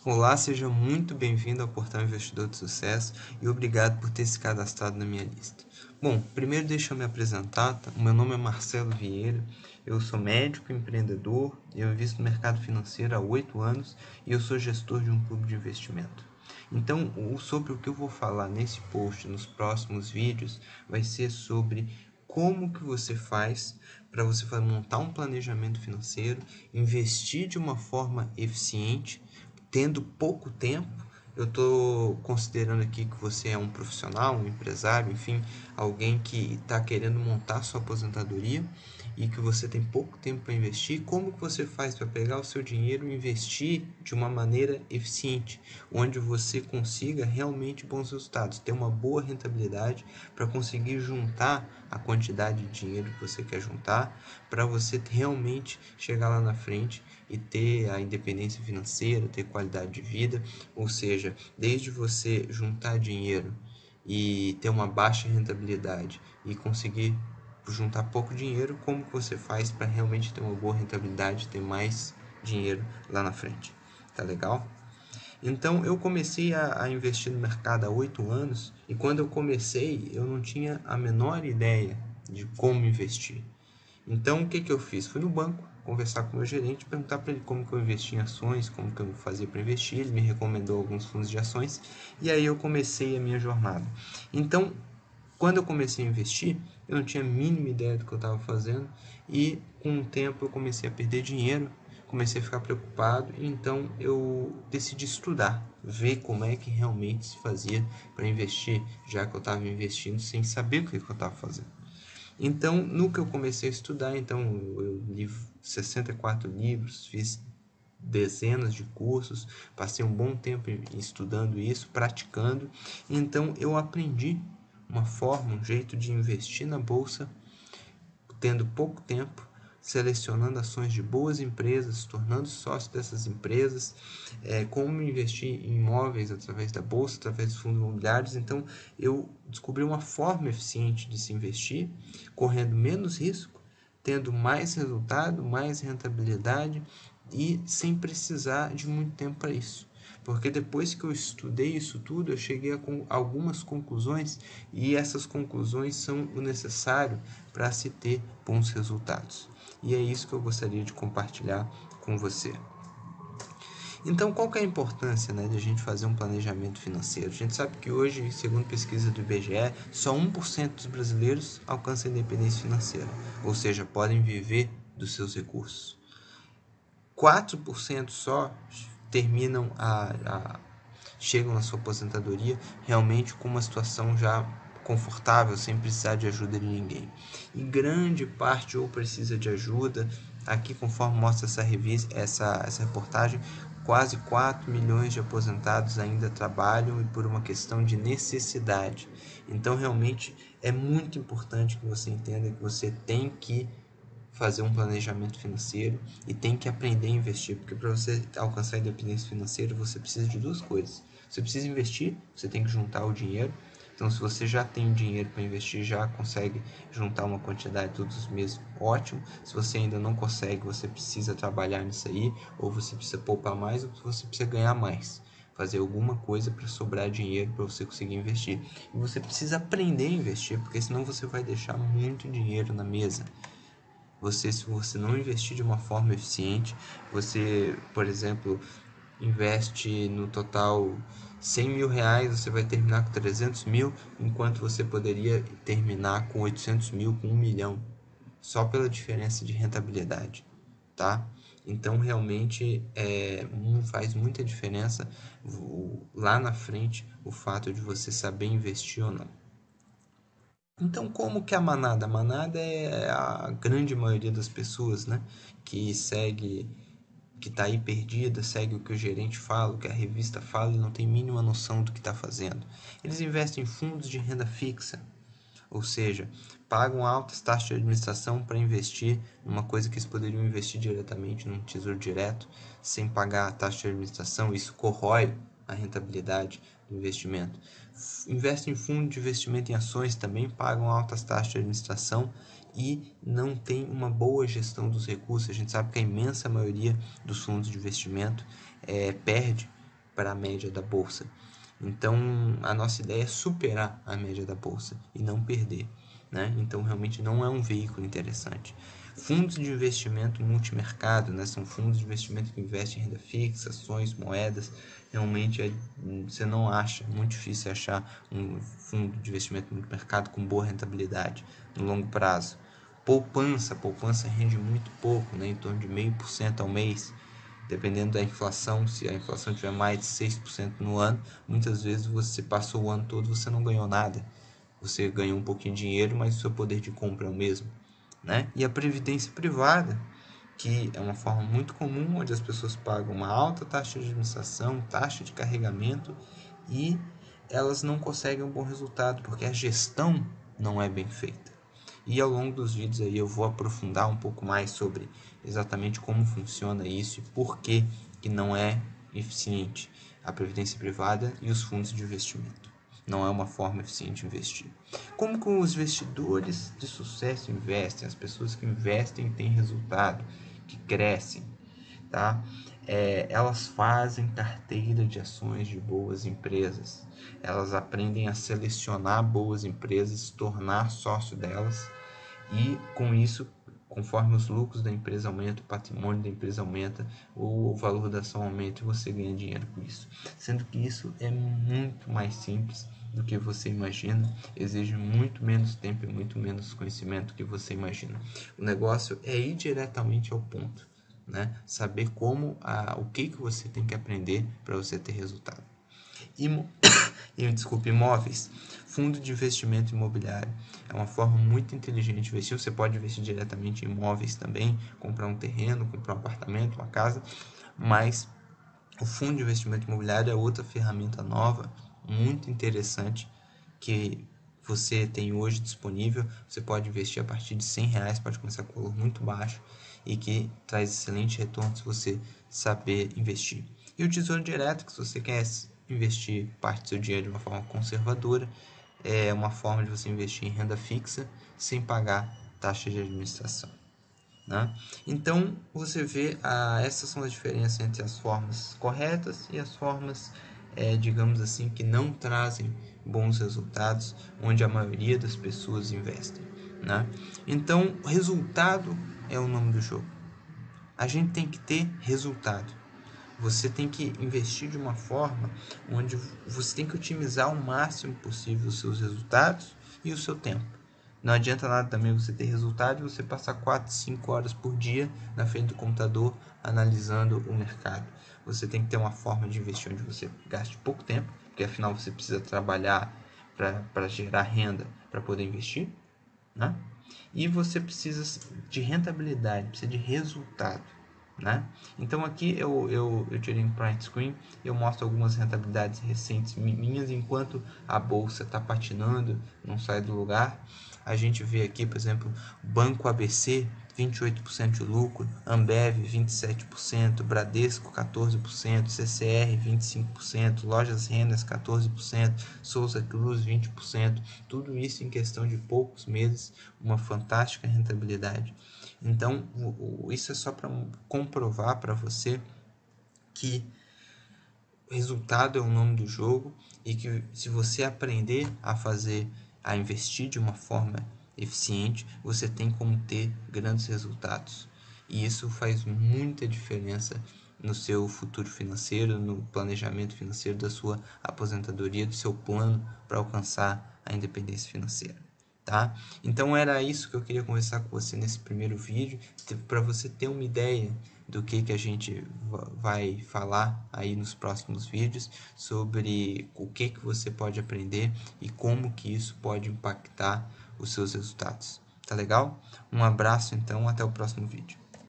Olá, seja muito bem-vindo ao Portal Investidor de Sucesso e obrigado por ter se cadastrado na minha lista. Bom, primeiro deixa eu me apresentar, tá? O meu nome é Marcelo Vieira, eu sou médico, empreendedor, eu invisto no mercado financeiro há 8 anos e eu sou gestor de um clube de investimento. Então, sobre o que eu vou falar nesse post, nos próximos vídeos, vai ser sobre como que você faz para você montar um planejamento financeiro, investir de uma forma eficiente, tendo pouco tempo. Eu estou considerando aqui que você é um profissional, um empresário, enfim, alguém que está querendo montar sua aposentadoria e que você tem pouco tempo para investir. Como que você faz para pegar o seu dinheiro e investir de uma maneira eficiente, onde você consiga realmente bons resultados, ter uma boa rentabilidade para conseguir juntar a quantidade de dinheiro que você quer juntar, para você realmente chegar lá na frente e ter a independência financeira, ter qualidade de vida, ou seja, desde você juntar dinheiro e ter uma baixa rentabilidade e conseguir juntar pouco dinheiro, como que você faz para realmente ter uma boa rentabilidade, ter mais dinheiro lá na frente. Tá legal? Então eu comecei a investir no mercado há 8 anos e quando eu comecei eu não tinha a menor ideia de como investir. Então, o que eu fiz? Fui no banco conversar com o meu gerente, perguntar para ele como que eu investia em ações, como que eu fazia para investir. Ele me recomendou alguns fundos de ações e aí eu comecei a minha jornada. Então, quando eu comecei a investir, eu não tinha a mínima ideia do que eu estava fazendo e com o tempo eu comecei a perder dinheiro, comecei a ficar preocupado, então eu decidi estudar, ver como é que realmente se fazia para investir, já que eu estava investindo sem saber o que eu estava fazendo. Então, no que eu comecei a estudar, então eu li 64 livros, fiz dezenas de cursos, passei um bom tempo estudando isso, praticando. Então, eu aprendi uma forma, um jeito de investir na bolsa, tendo pouco tempo, selecionando ações de boas empresas, tornando sócio dessas empresas, como investir em imóveis através da bolsa, através dos fundos imobiliários. Então, eu descobri uma forma eficiente de se investir, correndo menos risco, tendo mais resultado, mais rentabilidade e sem precisar de muito tempo para isso. Porque depois que eu estudei isso tudo, eu cheguei a algumas conclusões e essas conclusões são o necessário para se ter bons resultados. E é isso que eu gostaria de compartilhar com você. Então, qual que é a importância, de a gente fazer um planejamento financeiro? A gente sabe que hoje, segundo pesquisa do IBGE, só 1% dos brasileiros alcançam a independência financeira, ou seja, podem viver dos seus recursos. 4% só terminam chegam na sua aposentadoria realmente com uma situação já confortável, sem precisar de ajuda de ninguém. E grande parte ou precisa de ajuda. Aqui, conforme mostra essa revista, essa reportagem, quase 4 milhões de aposentados ainda trabalham e por uma questão de necessidade. Então, realmente, é muito importante que você entenda que você tem que fazer um planejamento financeiro e tem que aprender a investir, porque para você alcançar a independência financeira, você precisa de duas coisas. Você precisa investir, você tem que juntar o dinheiro. Então, se você já tem dinheiro para investir, já consegue juntar uma quantidade todos os meses, ótimo. Se você ainda não consegue, você precisa trabalhar nisso aí, ou você precisa poupar mais, ou você precisa ganhar mais. Fazer alguma coisa para sobrar dinheiro para você conseguir investir. E você precisa aprender a investir, porque senão você vai deixar muito dinheiro na mesa. Se você não investir de uma forma eficiente, você, por exemplo, investe no total 100 mil reais, você vai terminar com 300 mil, enquanto você poderia terminar com 800 mil, com 1 milhão, só pela diferença de rentabilidade, tá? Então, realmente, faz muita diferença lá na frente o fato de você saber investir ou não. Então, como que a manada? A manada é a grande maioria das pessoas, que segue, que está aí perdida, segue o que o gerente fala, o que a revista fala e não tem mínima noção do que está fazendo. Eles investem em fundos de renda fixa, ou seja, pagam altas taxas de administração para investir numa coisa que eles poderiam investir diretamente num tesouro direto, sem pagar a taxa de administração. Isso corrói a rentabilidade do investimento. Investem em fundo de investimento em ações também, pagam altas taxas de administração e não tem uma boa gestão dos recursos. A gente sabe que a imensa maioria dos fundos de investimento perde para a média da bolsa. Então, a nossa ideia é superar a média da bolsa e não perder, né? Então, realmente não é um veículo interessante. Fundos de investimento multimercado, né? São fundos de investimento que investem em renda fixa, ações, moedas. Realmente você não acha, é muito difícil achar um fundo de investimento multimercado com boa rentabilidade no longo prazo. Poupança rende muito pouco, né? Em torno de 0,5% ao mês. Dependendo da inflação, se a inflação tiver mais de 6% no ano, muitas vezes você passou o ano todo, você não ganhou nada. Você ganhou um pouquinho de dinheiro, mas o seu poder de compra é o mesmo, né? E a previdência privada, que é uma forma muito comum, onde as pessoas pagam uma alta taxa de administração, taxa de carregamento, e elas não conseguem um bom resultado, porque a gestão não é bem feita. E ao longo dos vídeos aí eu vou aprofundar um pouco mais sobre exatamente como funciona isso e por que não é eficiente a previdência privada e os fundos de investimento. Não é uma forma eficiente de investir. Como que os investidores de sucesso investem? As pessoas que investem e têm resultado, que crescem, tá? Elas fazem carteira de ações de boas empresas. Elas aprendem a selecionar boas empresas, se tornar sócio delas e com isso, conforme os lucros da empresa aumentam, o patrimônio da empresa aumenta, o valor da ação aumenta e você ganha dinheiro com isso. Sendo que isso é muito mais simples do que você imagina, exige muito menos tempo e muito menos conhecimento do que você imagina. O negócio é ir diretamente ao ponto, né? Saber o que você tem que aprender para você ter resultado. Imóveis. Fundo de investimento imobiliário é uma forma muito inteligente de investir. Você pode investir diretamente em imóveis também, comprar um terreno, comprar um apartamento, uma casa, mas o fundo de investimento imobiliário é outra ferramenta nova, muito interessante, que você tem hoje disponível. Você pode investir a partir de R$100, pode começar com um valor muito baixo e que traz excelente retorno se você saber investir. E o Tesouro Direto, que se você quer investir parte do seu dinheiro de uma forma conservadora, é uma forma de você investir em renda fixa sem pagar taxa de administração, né? Então você vê, essas são as diferenças entre as formas corretas e as formas, digamos assim, que não trazem bons resultados, onde a maioria das pessoas investem, né? Então, resultado é o nome do jogo. A gente tem que ter resultado. Você tem que investir de uma forma onde você tem que otimizar o máximo possível os seus resultados e o seu tempo. Não adianta nada também você ter resultado e você passar 4, 5 horas por dia na frente do computador analisando o mercado. Você tem que ter uma forma de investir onde você gaste pouco tempo, porque afinal você precisa trabalhar para gerar renda para poder investir, né? E você precisa de rentabilidade, precisa de resultado, né? Então aqui eu tirei um print screen, eu mostro algumas rentabilidades recentes minhas enquanto a bolsa está patinando, não sai do lugar. A gente vê aqui, por exemplo, Banco ABC 28% de lucro, Ambev 27%, Bradesco 14%, CCR 25%, Lojas Renner 14%, Souza Cruz 20%, tudo isso em questão de poucos meses, uma fantástica rentabilidade. Então, isso é só para comprovar para você que o resultado é o nome do jogo e que se você aprender a investir de uma forma eficiente, você tem como ter grandes resultados. E isso faz muita diferença no seu futuro financeiro, no planejamento financeiro da sua aposentadoria, do seu plano para alcançar a independência financeira. Tá? Então era isso que eu queria conversar com você nesse primeiro vídeo, para você ter uma ideia do que a gente vai falar aí nos próximos vídeos, sobre o que você pode aprender e como que isso pode impactar os seus resultados. Tá legal? Um abraço então, até o próximo vídeo.